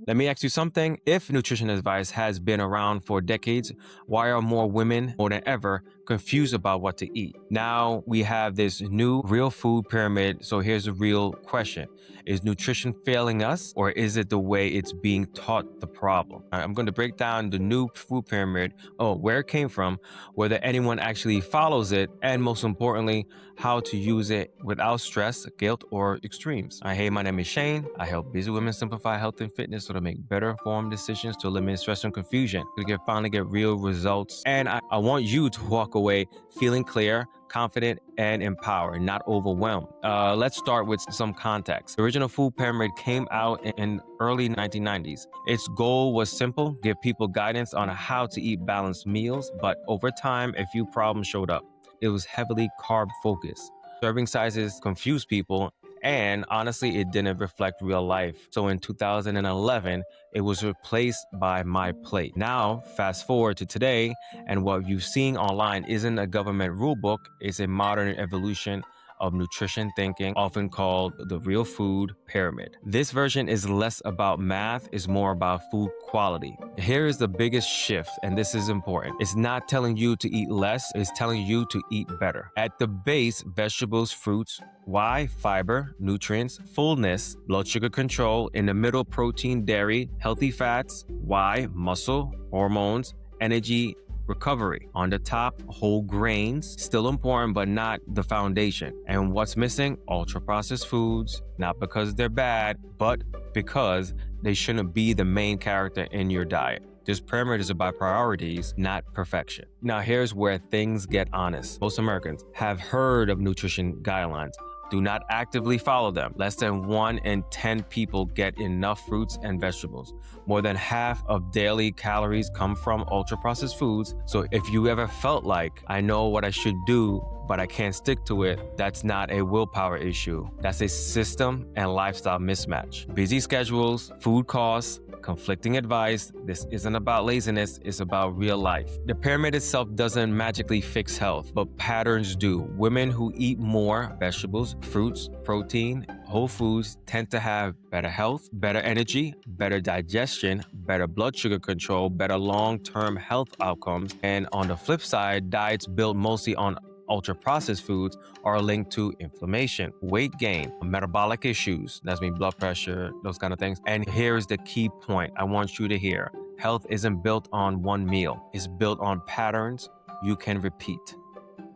Let me ask you something. If nutrition advice has been around for decades, why are more women, more than ever, confused about what to eat? Now we have this new real food pyramid. So here's a real question. Is nutrition failing us, or is it the way it's being taught the problem? I'm going to break down the new food pyramid, where it came from, whether anyone actually follows it, and most importantly, how to use it without stress, guilt, or extremes. Hey, my name is Shane. I help busy women simplify health and fitness so to make better informed decisions to eliminate stress and confusion. We finally get real results. And I want you to walk away feeling clear, confident, and empowered, not overwhelmed. Let's start with some context. The original food pyramid came out in early 1990s. Its goal was simple: give people guidance on how to eat balanced meals, but over time, a few problems showed up. It was heavily carb focused. Serving sizes confused people, and honestly, it didn't reflect real life. So in 2011, it was replaced by My Plate. Now, fast forward to today, and what you've seen online isn't a government rulebook, it's a modern evolution of nutrition thinking, often called the real food pyramid. This version is less about math, it's more about food quality. Here is the biggest shift, and this is important. It's not telling you to eat less, it's telling you to eat better. At the base, vegetables, fruits. Why? Fiber, nutrients, fullness, blood sugar control. In the middle, protein, dairy, healthy fats. Why? Muscle, hormones, energy, recovery. On the top, whole grains, still important, but not the foundation. And what's missing? Ultra-processed foods, not because they're bad, but because they shouldn't be the main character in your diet. This pyramid is about priorities, not perfection. Now, here's where things get honest. Most Americans have heard of nutrition guidelines, do not actively follow them. Less than 1 in 10 people get enough fruits and vegetables. More than half of daily calories come from ultra-processed foods. So if you ever felt like, I know what I should do, but I can't stick to it, that's not a willpower issue. That's a system and lifestyle mismatch. Busy schedules, food costs, conflicting advice. This isn't about laziness, it's about real life. The pyramid itself doesn't magically fix health, but patterns do. Women who eat more vegetables, fruits, protein, whole foods tend to have better health, better energy, better digestion, better blood sugar control, better long-term health outcomes. And on the flip side, diets built mostly on ultra-processed foods are linked to inflammation, weight gain, metabolic issues, that's mean blood pressure, those kind of things. And here's the key point I want you to hear. Health isn't built on one meal. It's built on patterns you can repeat.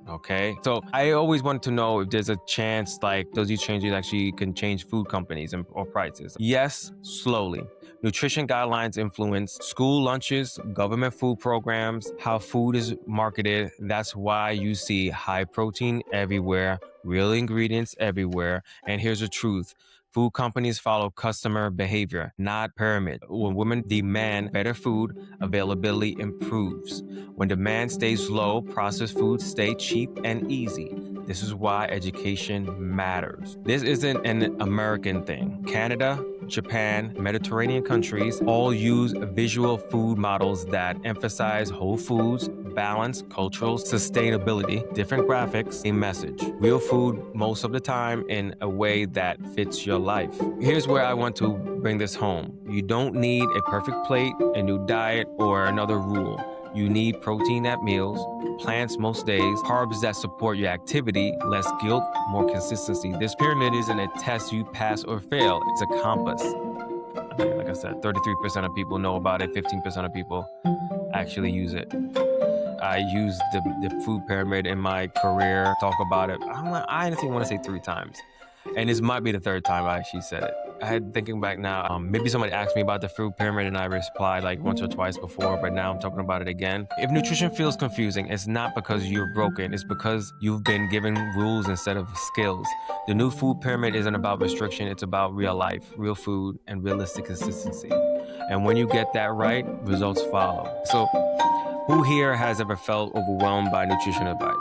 Okay, so I always want to know if there's a chance like those changes actually can change food companies or prices. Yes, slowly. Nutrition guidelines influence school lunches, government food programs, how food is marketed. That's why you see high protein everywhere, real ingredients everywhere. And here's the truth. Food companies follow customer behavior, not pyramid. When women demand better food, availability improves. When demand stays low, processed foods stay cheap and easy. This is why education matters. This isn't an American thing. Canada, Japan, Mediterranean countries all use visual food models that emphasize whole foods, balance, cultural sustainability, different graphics, same message. Real food most of the time in a way that fits your life. Here's where I want to bring this home. You don't need a perfect plate, a new diet, or another rule. You need protein at meals, plants most days, carbs that support your activity, less guilt, more consistency. This pyramid isn't a test you pass or fail, it's a compass. Like I said, 33% of people know about it, 15% of people actually use it. I used the food pyramid in my career, talk about it. I honestly want to say 3 times. And this might be the 3rd time I actually said it. I had thinking back now, maybe somebody asked me about the food pyramid and I replied like once or twice before, but now I'm talking about it again. If nutrition feels confusing, it's not because you're broken, it's because you've been given rules instead of skills. The new food pyramid isn't about restriction, it's about real life, real food, and realistic consistency. And when you get that right, results follow. So Who here has ever felt overwhelmed by nutrition advice?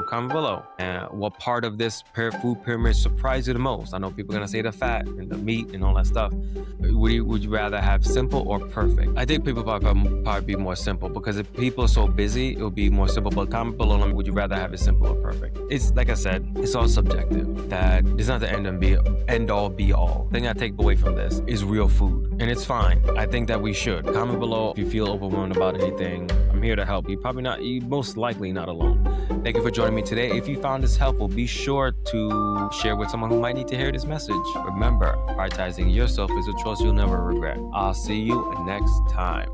Comment below. And what part of this food pyramid surprised you the most? I know people are gonna say the fat and the meat and all that stuff. Would you rather have simple or perfect? I think people probably be more simple, because if people are so busy, it would be more simple. But comment below, would you rather have it simple or perfect? It's like I said, it's all subjective. That is not the end all be all. The thing I take away from this is real food, and it's fine. I think that we should. Comment below if you feel overwhelmed about anything. I'm here to help. You most likely not alone. Thank you for joining me today. If you found this helpful, be sure to share with someone who might need to hear this message. Remember, prioritizing yourself is a choice you'll never regret. I'll see you next time.